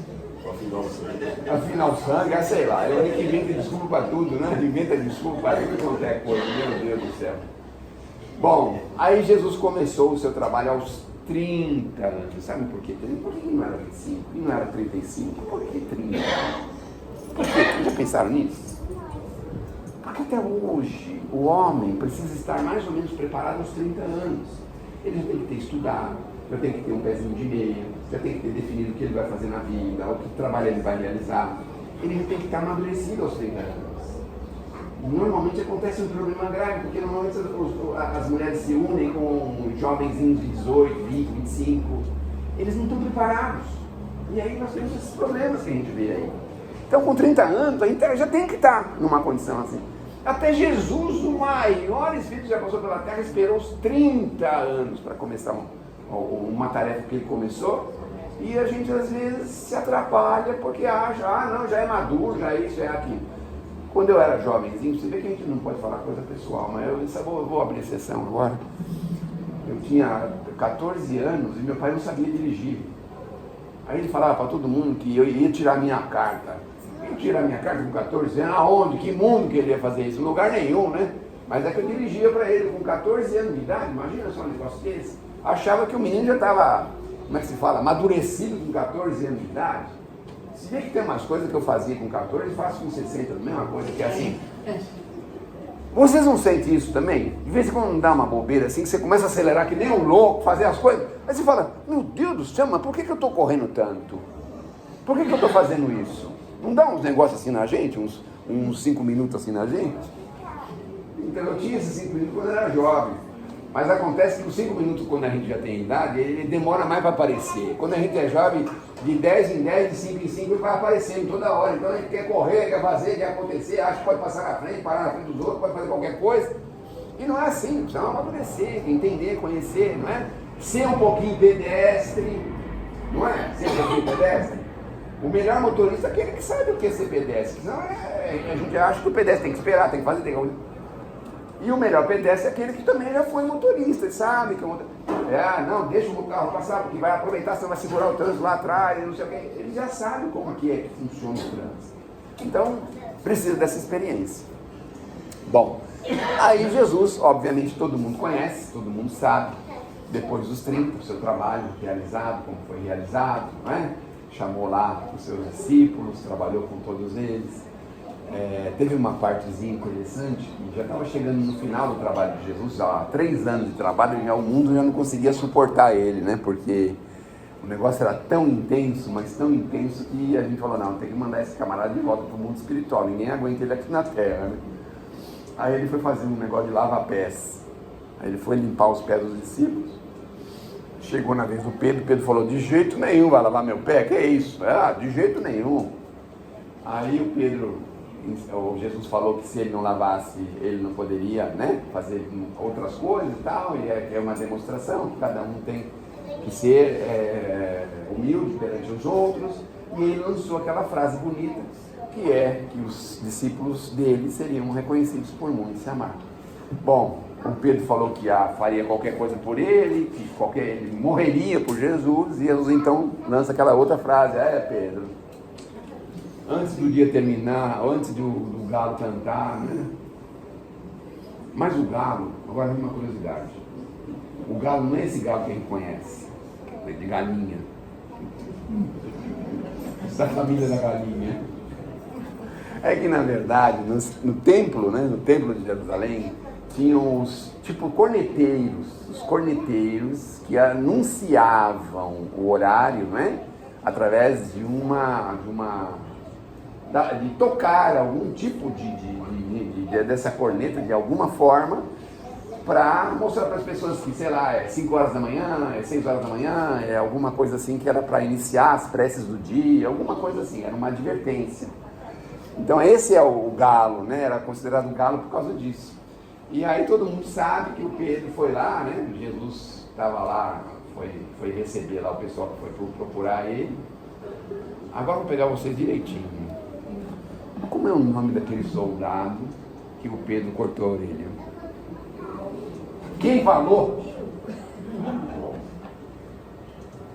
Afinal o sangue, sei lá. Eu que inventa desculpa para tudo, né? Inventa desculpa para tudo quanto é coisa, meu Deus do céu. Bom, aí Jesus começou o seu trabalho aos 30 anos. Sabe por quê? Por que não era 25? E não era 35? Por que 30? Por quê? Já pensaram nisso? Porque até hoje o homem precisa estar mais ou menos preparado aos 30 anos. Ele já tem que ter estudado, já tem que ter um pezinho de meia, já tem que ter definido o que ele vai fazer na vida, o que trabalho ele vai realizar. Ele já tem que estar amadurecido aos 30 anos. Normalmente acontece um problema grave, porque normalmente as mulheres se unem com jovenzinhos de 18, 20, 25. Eles não estão preparados. E aí nós temos esses problemas que a gente vê aí. Então com 30 anos, a gente já tem que estar numa condição assim. Até Jesus, o maior espírito que já passou pela terra, esperou os 30 anos para começar uma tarefa que ele começou. E a gente às vezes se atrapalha porque acha, não, já é maduro, já é isso, já é aquilo. Quando eu era jovenzinho, você vê que a gente não pode falar coisa pessoal, mas eu vou abrir exceção agora. Eu tinha 14 anos e meu pai não sabia dirigir. Aí ele falava para todo mundo que eu ia tirar minha carta. Ia tirar minha carta com 14 anos, aonde? Que mundo que ele ia fazer isso? Em lugar nenhum, né? Mas é que eu dirigia para ele com 14 anos de idade, imagina só um negócio desse. Achava que o menino já estava, como é que se fala, amadurecido com 14 anos de idade. Se vê que tem umas coisas que eu fazia com 14 e faço com 60, a mesma coisa, que é assim. Vocês não sentem isso também? De vez em quando dá uma bobeira assim, que você começa a acelerar que nem um louco, fazer as coisas. Aí você fala, meu Deus do céu, mas por que eu estou correndo tanto? Por que eu estou fazendo isso? Não dá uns negócios assim na gente, uns 5 minutos assim na gente? Então eu tinha esses 5 minutos quando eu era jovem. Mas acontece que os 5 minutos, quando a gente já tem idade, ele demora mais para aparecer. Quando a gente é jovem, de 10 em 10, de 5 em 5, ele vai aparecendo toda hora. Então a gente quer correr, quer fazer, quer acontecer, acha que pode passar na frente, parar na frente dos outros, pode fazer qualquer coisa. E não é assim, precisa amadurecer, entender, conhecer, não é? Ser um pouquinho pedestre, não é? Ser um pouquinho pedestre. O melhor motorista é aquele que sabe o que é ser pedestre. Senão a gente acha que o pedestre tem que esperar, tem que fazer, tem que... E o melhor pedestre é aquele que também já foi motorista, ele sabe que não, deixa o carro passar, porque vai aproveitar, senão vai segurar o trânsito lá atrás, não sei o que. Ele já sabe como que funciona o trânsito. Então, precisa dessa experiência. Bom, aí Jesus, obviamente todo mundo conhece, todo mundo sabe, depois dos 30, o seu trabalho realizado, como foi realizado, não é? Chamou lá os seus discípulos, trabalhou com todos eles. Teve uma partezinha interessante, que já estava chegando no final do trabalho de Jesus, há 3 anos de trabalho, já o mundo já não conseguia suportar ele, né? Porque o negócio era tão intenso, mas tão intenso, que a gente falou, não, tem que mandar esse camarada de volta para o mundo espiritual, ninguém aguenta ele aqui na terra, né? Aí ele foi fazer um negócio de lava-pés, aí ele foi limpar os pés dos discípulos, chegou na vez do Pedro, Pedro falou, de jeito nenhum vai lavar meu pé, que é isso? De jeito nenhum. Aí o Jesus falou que se ele não lavasse, ele não poderia, né, fazer outras coisas e tal, e é uma demonstração que cada um tem que ser humilde perante os outros, e ele lançou aquela frase bonita, que é que os discípulos dele seriam reconhecidos por muitos e amados. Bom, o Pedro falou que faria qualquer coisa por ele, que ele morreria por Jesus, e Jesus então lança aquela outra frase, Pedro, antes do dia terminar, antes do galo cantar, né? Mas o galo, agora uma curiosidade, o galo não é esse galo que a gente conhece, é de galinha, da família da galinha. É que na verdade, no templo, né, no templo de Jerusalém, tinham os corneteiros que anunciavam o horário, né, através de tocar algum tipo dessa corneta de alguma forma, para mostrar para as pessoas que, sei lá, é 5 horas da manhã, é 6 horas da manhã, é alguma coisa assim, que era para iniciar as preces do dia, alguma coisa assim, era uma advertência. Então esse é o galo, né? Era considerado galo por causa disso. E aí todo mundo sabe que o Pedro foi lá, né? Jesus estava lá, foi receber lá o pessoal que foi procurar ele. Agora vou pegar vocês direitinho. Como é o nome daquele soldado que o Pedro cortou a orelha? Quem falou?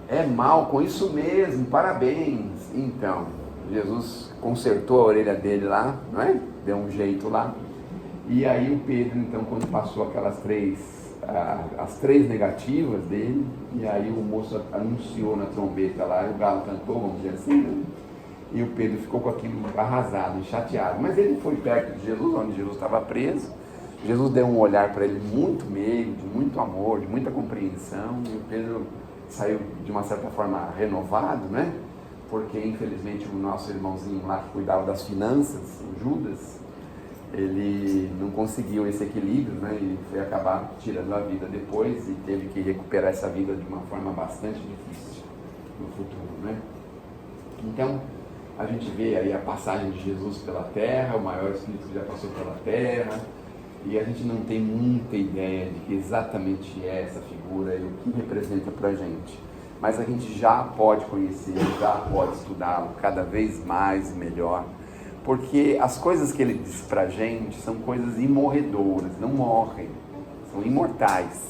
É Malco, isso mesmo, parabéns. Então, Jesus consertou a orelha dele lá, não é? Deu um jeito lá. E aí o Pedro, então, quando passou as 3 negativas dele, e aí o moço anunciou na trombeta lá, e o galo cantou, vamos dizer assim, né? E o Pedro ficou com aquilo arrasado, chateado. Mas ele foi perto de Jesus, onde Jesus estava preso. Jesus deu um olhar para ele muito meigo, de muito amor, de muita compreensão. E o Pedro saiu de uma certa forma renovado, né? Porque infelizmente o nosso irmãozinho lá que cuidava das finanças, o Judas, ele não conseguiu esse equilíbrio, né? E foi acabar tirando a vida depois e teve que recuperar essa vida de uma forma bastante difícil no futuro, né? Então, a gente vê aí a passagem de Jesus pela terra, o maior espírito que já passou pela terra, e a gente não tem muita ideia de que exatamente é essa figura e o que representa para a gente. Mas a gente já pode conhecer, já pode estudá-lo cada vez mais e melhor, porque as coisas que ele diz para a gente são coisas imorredoras, não morrem, são imortais.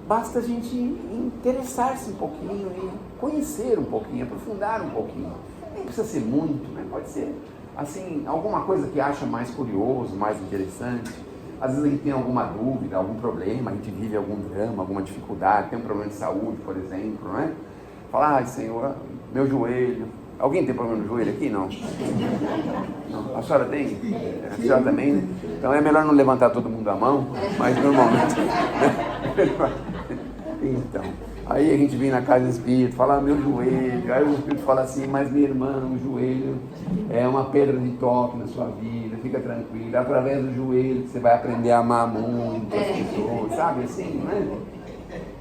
basta a gente interessar-se um pouquinho e conhecer um pouquinho, aprofundar um pouquinho. Nem precisa ser muito, né? Pode ser assim, alguma coisa que acha mais curioso, mais interessante. Às vezes a gente tem alguma dúvida, algum problema, a gente vive algum drama, alguma dificuldade, tem um problema de saúde, por exemplo, não é? Fala, ai Senhor, meu joelho. Alguém tem problema no joelho aqui? Não? Não. A senhora tem? A senhora também, né? Então é melhor não levantar todo mundo a mão, mas normalmente... Então, aí a gente vem na casa do Espírito, fala, meu joelho, aí o Espírito fala assim, mas minha irmã, o joelho é uma pedra de toque na sua vida, fica tranquila, através do joelho que você vai aprender a amar muito as pessoas, sabe assim, né?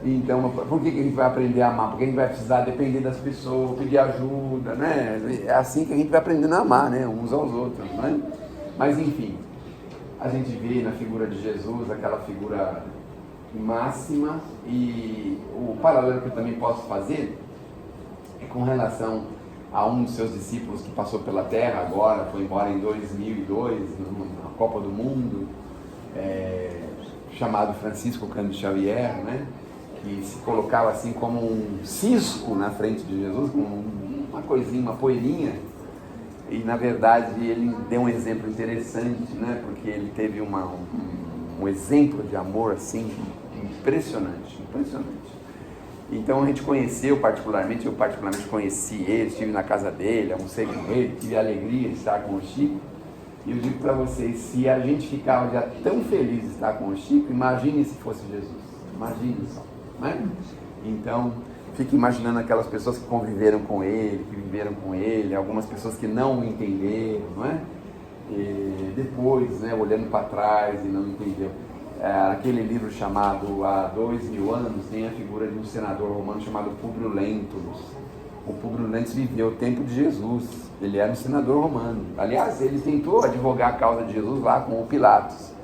Então, por que a gente vai aprender a amar? Porque a gente vai precisar depender das pessoas, pedir ajuda, né? É assim que a gente vai aprendendo a amar, né? Uns aos outros, né? Mas enfim, a gente vê na figura de Jesus aquela figura máxima, e o paralelo que eu também posso fazer é com relação a um dos seus discípulos que passou pela Terra agora, foi embora em 2002, na Copa do Mundo, chamado Francisco Cândido Xavier, né? Que se colocava assim como um cisco na frente de Jesus, como uma coisinha, uma poeirinha, e na verdade ele deu um exemplo interessante, né? Porque ele teve um exemplo de amor assim, impressionante. Então a gente conheceu particularmente, eu particularmente conheci ele, estive na casa dele, almocei com ele, tive a alegria de estar com o Chico, e eu digo para vocês, se a gente ficava já tão feliz de estar com o Chico, imagine se fosse Jesus, imagine só, né? Então, fique imaginando aquelas pessoas que conviveram com ele, que viveram com ele, algumas pessoas que não o entenderam, não é? E depois, né, olhando para trás e não entenderam. Aquele livro chamado Há 2000 anos, tem a figura de um senador romano chamado Públio Lentulus. O Públio Lentulus viveu o tempo de Jesus, ele era um senador romano. Aliás, ele tentou advogar a causa de Jesus lá com o Pilatos.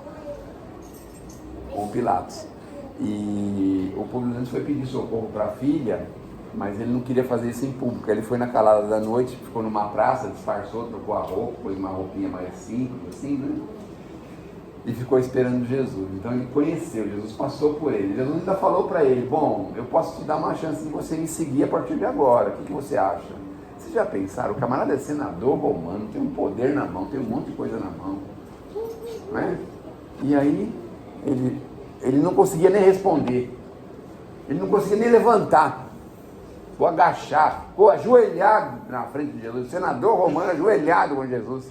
E o Públio Lentulus foi pedir socorro para a filha, mas ele não queria fazer isso em público. Ele foi na calada da noite, ficou numa praça, disfarçou, trocou a roupa, pôs uma roupinha mais simples, assim, né? E ficou esperando Jesus. Então ele conheceu, Jesus passou por ele. Jesus ainda falou para ele, bom, eu posso te dar uma chance de você me seguir a partir de agora. O que você acha? Vocês já pensaram? O camarada é senador romano, tem um poder na mão, tem um monte de coisa na mão, né? E aí ele não conseguia nem responder, ele não conseguia nem levantar, ou agachar, ou ajoelhado na frente de Jesus. O senador romano ajoelhado com Jesus,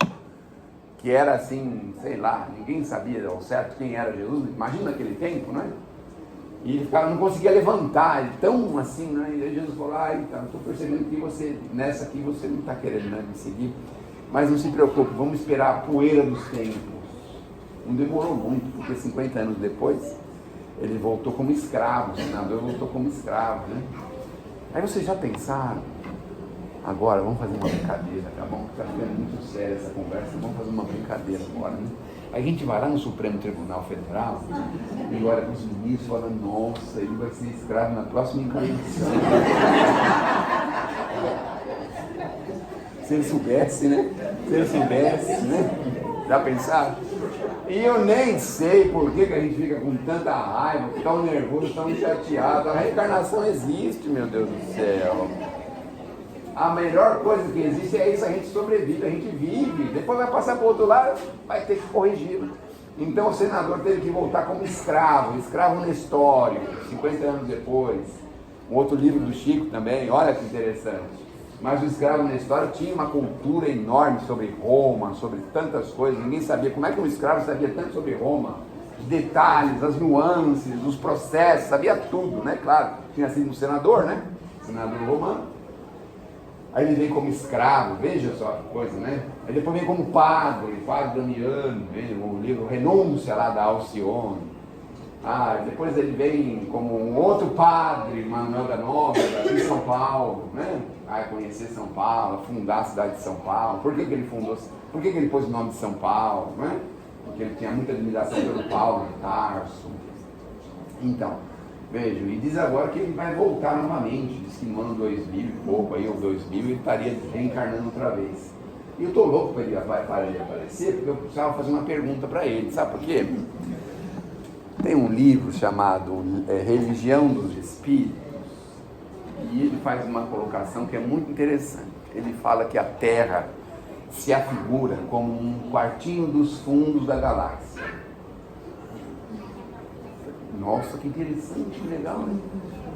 que era assim, sei lá, ninguém sabia ao certo quem era Jesus, imagina aquele tempo, né? E ele ficava, não conseguia levantar, ele tão assim, né? E aí Jesus falou, então, estou percebendo que você, nessa aqui, você não está querendo, né, me seguir, mas não se preocupe, vamos esperar a poeira dos tempos. Não demorou muito, porque 50 anos depois, ele voltou como escravo, o senador voltou como escravo, né? Aí vocês já pensaram? Agora, vamos fazer uma brincadeira, tá bom? Está ficando muito séria essa conversa, vamos fazer uma brincadeira agora, né? Aí a gente vai lá no Supremo Tribunal Federal e olha para os ministros e fala, nossa, ele vai ser escravo na próxima encarnação. Se ele soubesse, né? Já pensaram? E eu nem sei por que a gente fica com tanta raiva, tão nervoso, tão chateado. A reencarnação existe, meu Deus do céu. A melhor coisa que existe é isso, a gente sobrevive, a gente vive, depois vai passar para o outro lado, vai ter que corrigir. Então o senador teve que voltar como escravo Nestório, 50 anos depois. Um outro livro do Chico também, olha que interessante. Mas o escravo Nestório tinha uma cultura enorme sobre Roma, sobre tantas coisas, ninguém sabia como é que um escravo sabia tanto sobre Roma, os detalhes, as nuances, os processos, sabia tudo, né? Claro, tinha sido um senador, né? Senador romano. Aí ele vem como escravo, veja só que coisa, né? Aí depois vem como padre Damiano, vem o livro Renúncia lá da Alcione. Depois ele vem como um outro padre, Manuel da Nóbrega, em São Paulo, né? Conhecer São Paulo, fundar a cidade de São Paulo. Por que ele fundou? Por que ele pôs o nome de São Paulo, né? Porque ele tinha muita admiração pelo Paulo de Tarso. Então, veja, e diz agora que ele vai voltar novamente, diz que no ano 2000 e pouco, aí, ou 2000, ele estaria reencarnando outra vez. E eu estou louco para ele aparecer, porque eu precisava fazer uma pergunta para ele, sabe por quê? Tem um livro chamado Religião dos Espíritos, e ele faz uma colocação que é muito interessante. Ele fala que a Terra se afigura como um quartinho dos fundos da galáxia. Nossa, que interessante, que legal, né?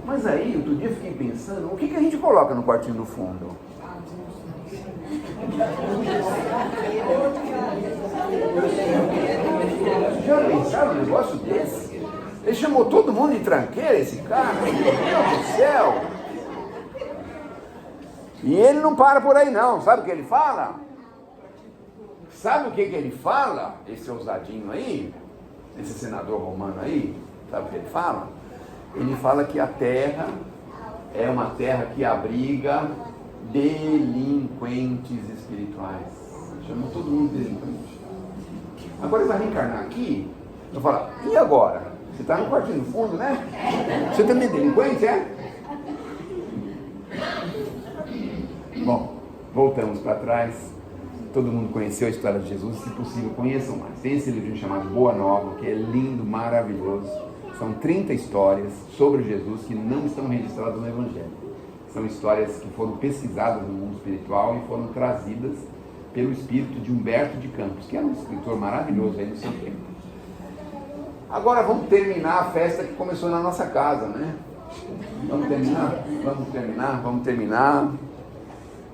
Mas aí, outro dia eu fiquei pensando, o que a gente coloca no quartinho do fundo? Já pensaram um negócio desse? Ele chamou todo mundo de tranqueira, esse cara, meu Deus do céu! E ele não para por aí não, sabe o que ele fala? Sabe o que ele fala? Esse ousadinho aí, esse senador romano aí, sabe o que ele fala? Ele fala que a Terra é uma terra que abriga delinquentes espirituais. Chamou todo mundo de delinquente. Agora ele vai reencarnar aqui, eu vou falar, e agora? Você está no quartinho do fundo, né? Você também é delinquente, é? Bom, voltamos para trás. Todo mundo conheceu a história de Jesus, se possível conheçam mais. Tem esse livro chamado Boa Nova, que é lindo, maravilhoso. São 30 histórias sobre Jesus que não estão registradas no Evangelho. São histórias que foram pesquisadas no mundo espiritual e foram trazidas pelo espírito de Humberto de Campos, que era um escritor maravilhoso aí no seu tempo. Agora vamos terminar a festa que começou na nossa casa, né? Vamos terminar.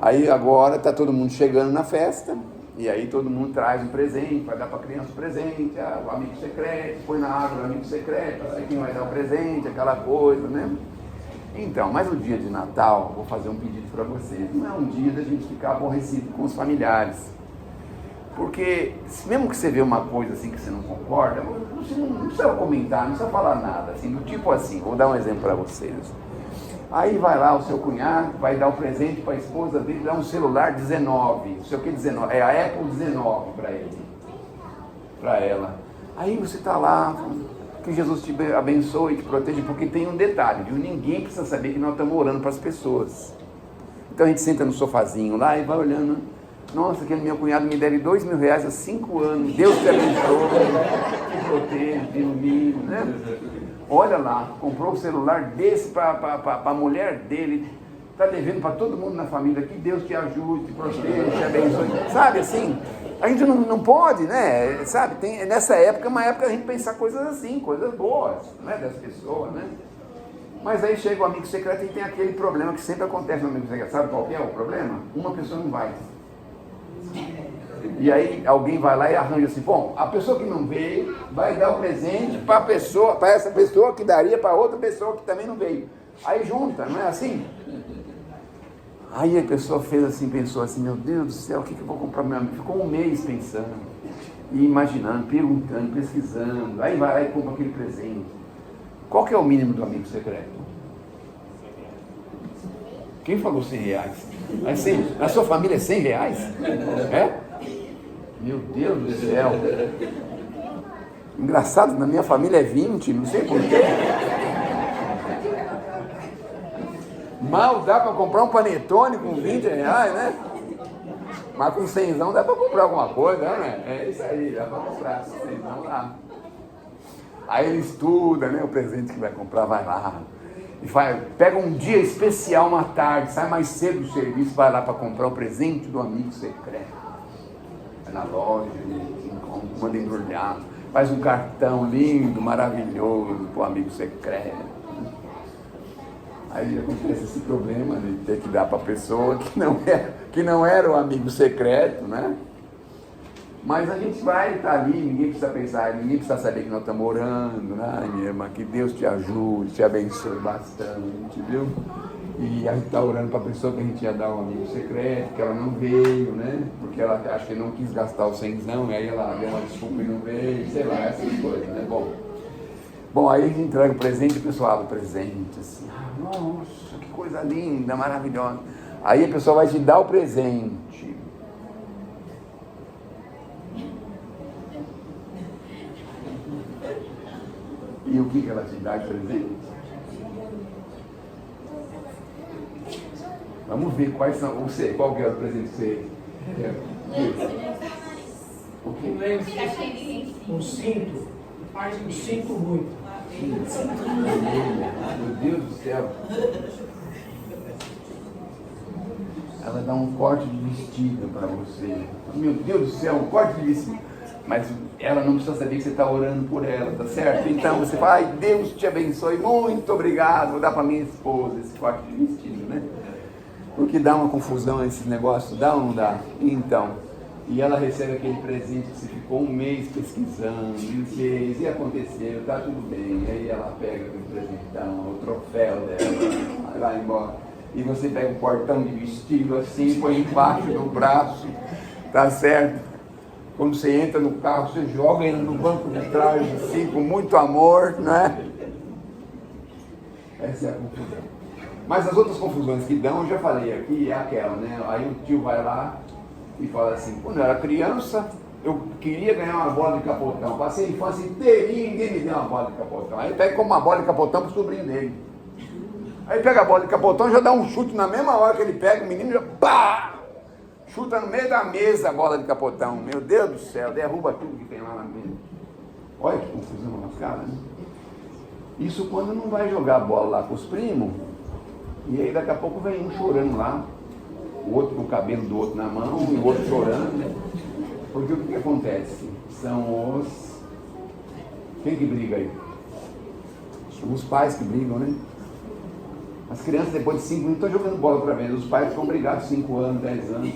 Aí agora está todo mundo chegando na festa, e aí todo mundo traz um presente, vai dar para a criança o presente, o amigo secreto, põe na árvore o amigo secreto, não sei quem vai dar o presente, aquela coisa, né? Então, mas o dia de Natal, vou fazer um pedido para vocês, não é um dia da gente ficar aborrecido com os familiares. Porque, mesmo que você vê uma coisa assim que você não concorda, você não precisa comentar, não precisa falar nada, assim, do tipo assim, vou dar um exemplo para vocês. Aí vai lá o seu cunhado, vai dar um presente para a esposa dele, dá um celular 19, não sei o que 19, é a Apple 19 para ele, para ela. Aí você está lá, que Jesus te abençoe e te proteja, porque tem um detalhe, viu? Ninguém precisa saber que nós estamos orando para as pessoas. Então a gente senta no sofazinho lá e vai olhando, nossa, aquele meu cunhado me deve R$2.000 há 5 anos, Deus te abençoe, te proteja, te ilumine, né? Olha lá, comprou um celular desse para a mulher dele, está devendo para todo mundo na família, que Deus te ajude, te proteja, te abençoe. Sabe assim, a gente não pode, né? Sabe, nessa época é uma época a gente pensar coisas assim, coisas boas, né, das pessoas, né? Mas aí chega o amigo secreto e tem aquele problema que sempre acontece no amigo secreto. Sabe qual que é o problema? Uma pessoa não vai. E aí alguém vai lá e arranja assim, bom, a pessoa que não veio vai dar o presente para essa pessoa que daria para outra pessoa que também não veio. Aí junta, não é assim? Aí a pessoa fez assim, pensou assim, meu Deus do céu, o que eu vou comprar para meu amigo? Ficou um mês pensando, e imaginando, perguntando, pesquisando, aí vai lá e compra aquele presente. Qual que é o mínimo do amigo secreto? Quem falou R$100? Na sua família é R$100? É? Meu Deus do céu. Engraçado, na minha família é 20, não sei porquê. Mal dá para comprar um panetone com R$20, né? Mas com 100 dá para comprar alguma coisa, né? É isso aí, dá para comprar, 100 dá. Aí ele estuda, né? O presente que vai comprar, vai lá. E pega um dia especial, uma tarde, sai mais cedo do serviço, vai lá para comprar o presente do amigo secreto. Na loja, manda embrulhar, faz um cartão lindo, maravilhoso para o amigo secreto. Aí acontece esse problema de ter que dar para a pessoa que não era o amigo secreto, né? Mas a gente vai estar ali, ninguém precisa pensar, ninguém precisa saber que nós estamos orando, né, minha irmã? Que Deus te ajude, te abençoe bastante, viu? E a gente está orando para a pessoa que a gente ia dar um amigo secreto, que ela não veio, né? Porque ela acho que não quis gastar o 100, e aí ela deu uma desculpa e não veio, sei lá, essas coisas, né? Bom, aí a gente entrega o presente e o pessoal abre o presente, assim, nossa, que coisa linda, maravilhosa. Aí a pessoa vai te dar o presente. E o que ela te dá de presente? Vamos ver quais são. Qual que é o presente que você quer? O que? Um cinto. Sinto muito. Meu Deus do céu. Ela dá um corte de vestido para você. Meu Deus do céu, um corte de vestido. Mas ela não precisa saber que você está orando por ela, tá certo? Então você fala, ai, Deus te abençoe, muito obrigado. Vou dar para minha esposa esse corte de vestido, né? Porque dá uma confusão esse negócio, dá ou não dá? Então, e ela recebe aquele presente que você ficou um mês pesquisando, e fez, e aconteceu, tá tudo bem. E aí ela pega aquele presentão, o troféu dela, vai lá embora. E você pega um portão de vestido assim, põe embaixo do braço, tá certo? Quando você entra no carro, você joga ele no banco de trás, assim, com muito amor, né? Essa é a confusão. Mas as outras confusões que dão, eu já falei aqui, é aquela, né? Aí o tio vai lá e fala assim, quando eu era criança, eu queria ganhar uma bola de capotão. Passei a infância inteirinha e ninguém me deu uma bola de capotão. Aí pega como uma bola de capotão pro sobrinho dele. Aí pega a bola de capotão e já dá um chute na mesma hora que ele pega, o menino já pá! Chuta no meio da mesa a bola de capotão. Meu Deus do céu, derruba tudo que tem lá na mesa. Olha que confusão na cara, né? Isso quando não vai jogar a bola lá com os primos, e aí daqui a pouco vem um chorando lá, o outro com o cabelo do outro na mão, e o outro chorando, né? Porque o que acontece? São os... Quem que briga aí? Os pais que brigam, né? As crianças depois de 5 minutos estão jogando bola outra vez, os pais ficam brigados 5 anos, 10 anos.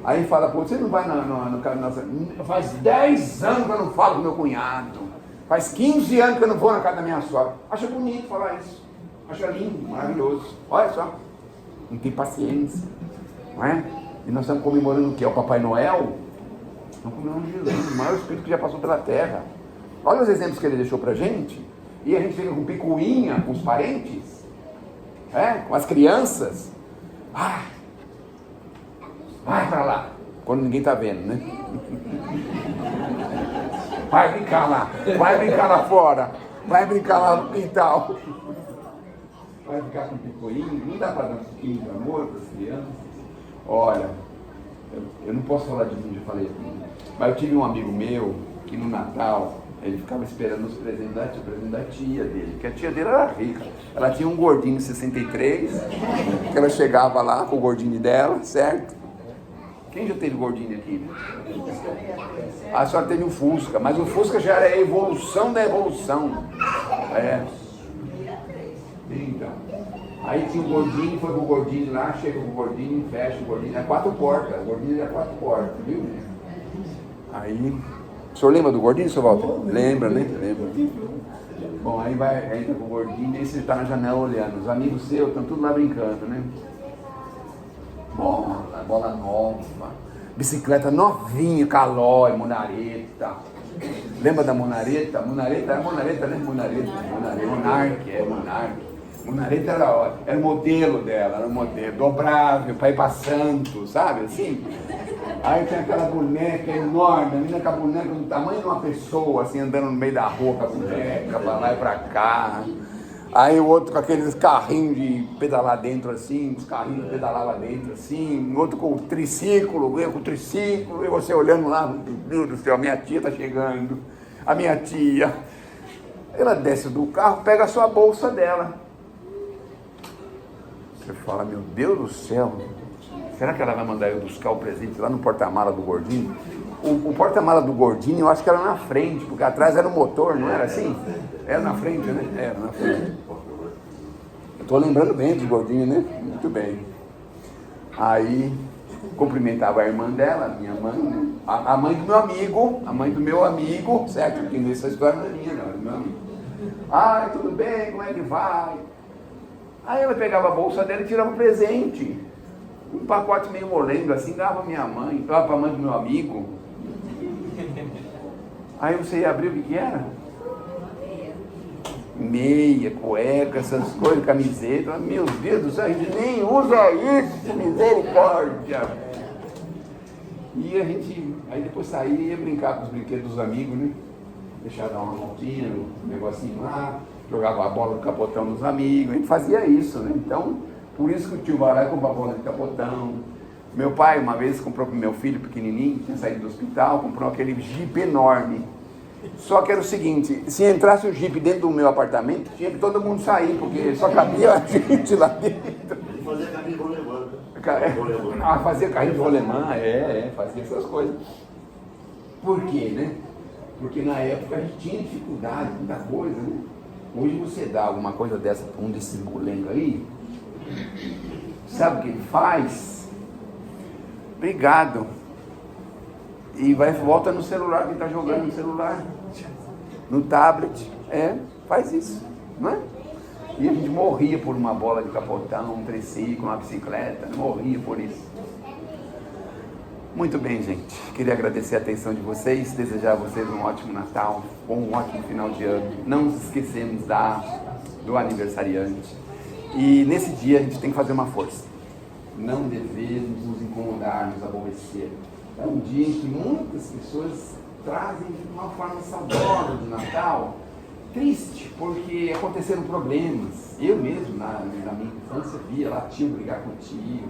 Aí fala, pô, você não vai no casa faz 10 anos que eu não falo com meu cunhado, faz 15 anos que eu não vou na casa da minha sogra. Acha bonito falar isso, acha lindo, maravilhoso. Olha só, não tem paciência, não é? E nós estamos comemorando o que? É o Papai Noel? Estamos comemorando Jesus, o maior espírito que já passou pela terra. Olha os exemplos que ele deixou pra gente, e a gente fica com picuinha com os parentes, com as crianças. Vai pra lá, quando ninguém tá vendo, né? Vai brincar lá fora, vai brincar lá no quintal. Vai ficar com picoinho, não dá para dar um pouquinho de amor para as crianças. Olha, eu não posso falar de mim, já falei aqui, mas eu tive um amigo meu que no Natal ele ficava esperando os presentes da tia dele, que a tia dele era rica. Ela tinha um gordinho 63, que ela chegava lá com o gordinho dela, certo? Quem já teve gordinho aqui? A senhora teve um Fusca, mas o Fusca já era a evolução da evolução. Então, aí tinha um gordinho, foi com o gordinho lá, chega com o gordinho, fecha o gordinho, é 4 portas, o gordinho é 4 portas, viu? Aí, o senhor lembra do gordinho, seu Walter? Lembra, né? Lembra. Bom, aí entra com o gordinho, e você está na janela olhando, os amigos seus estão tudo lá brincando, né? Bola nova, bicicleta novinha, calói, monareta. Lembra da monareta? Monareta, né? Monarque. Monareta era o modelo dela, era um modelo dobrável, para ir para Santo, sabe assim? Aí tem aquela boneca enorme, a menina com a boneca do tamanho de uma pessoa, assim, andando no meio da rua com a boneca, para lá e para cá. Aí o outro com aqueles carrinhos de pedalar dentro assim, os carrinhos de pedalar lá dentro assim, outro com o triciclo, eu com o triciclo, e você olhando lá, meu Deus do céu, minha tia tá chegando, a minha tia. Ela desce do carro, pega a sua bolsa dela. Você fala, meu Deus do céu, será que ela vai mandar eu buscar o presente lá no porta-mala do gordinho? O porta-mala do gordinho, eu acho que era na frente, porque atrás era o motor, não era assim? Era na frente, né? Era na frente. Eu tô lembrando bem dos gordinhos, né? Muito bem. Aí, cumprimentava a irmã dela, minha mãe, né? A mãe do meu amigo, certo? Porque essa história não é minha, não, é do meu amigo. Ai, tudo bem, como é que vai? Aí ela pegava a bolsa dela e tirava um presente. Um pacote meio molengo assim, dava pra minha mãe, dava pra mãe do meu amigo. Aí você ia abrir, o que era? Meia, cueca, essas coisas, camiseta. Meu Deus do céu, a gente nem usa isso, misericórdia. E a gente, aí depois saía e ia brincar com os brinquedos dos amigos, né? Deixava dar uma voltinha, um negocinho lá, jogava a bola no capotão dos amigos, a gente fazia isso, né? Então, por isso que o tio vai lá e compra a bola de capotão. Meu pai, uma vez, comprou para o meu filho pequenininho, tinha saído do hospital, comprou aquele Jeep enorme. Só que era o seguinte, se entrasse o Jeep dentro do meu apartamento, tinha que todo mundo sair, porque só cabia a gente lá dentro. Fazer carrinho de rolemã. Fazia carrinho de rolemã, fazia essas coisas. Por quê, né? Porque na época a gente tinha dificuldade, muita coisa, né? Hoje você dá alguma coisa dessa para um desses mulengos aí, sabe o que ele faz? Obrigado. E volta no celular, que está jogando no celular, no tablet, faz isso, não é? E a gente morria por uma bola de capotão, um triciclo, uma bicicleta, morria por isso. Muito bem, gente, queria agradecer a atenção de vocês, desejar a vocês um ótimo Natal, um ótimo final de ano. Não nos esquecemos do aniversariante. E nesse dia a gente tem que fazer uma força. Não devemos nos incomodar, nos aborrecer. É um dia em que muitas pessoas trazem de uma forma saudosa de Natal, triste, porque aconteceram problemas. Eu mesmo, na minha infância, via lá tio brigar com tio,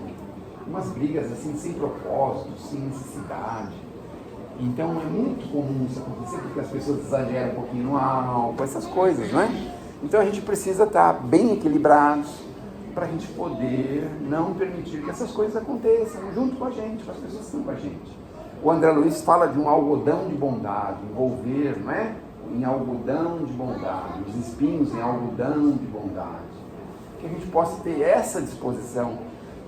umas brigas assim, sem propósito, sem necessidade. Então é muito comum isso acontecer, porque as pessoas exageram um pouquinho no álcool, essas coisas, não é? Então a gente precisa estar bem equilibrados, para a gente poder não permitir que essas coisas aconteçam junto com a gente, com as pessoas que estão com a gente. O André Luiz fala de um algodão de bondade, envolver, não é? Em algodão de bondade, os espinhos em algodão de bondade. Que a gente possa ter essa disposição,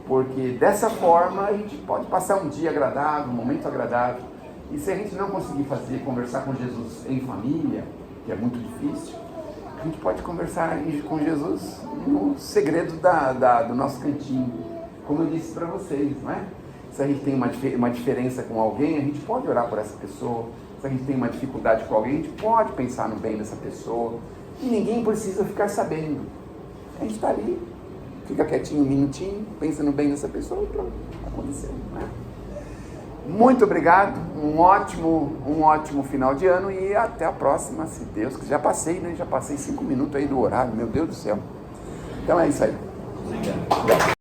porque dessa forma a gente pode passar um dia agradável, um momento agradável. E se a gente não conseguir conversar com Jesus em família, que é muito difícil, a gente pode conversar com Jesus no segredo do nosso cantinho, como eu disse para vocês, não é? Se a gente tem uma diferença com alguém, a gente pode orar por essa pessoa. Se a gente tem uma dificuldade com alguém, a gente pode pensar no bem dessa pessoa. E ninguém precisa ficar sabendo. A gente está ali, fica quietinho um minutinho, pensa no bem dessa pessoa e pronto, aconteceu, não é? Muito obrigado, um ótimo final de ano e até a próxima, se Deus quiser. Já passei 5 minutos aí do horário, meu Deus do céu. Então é isso aí.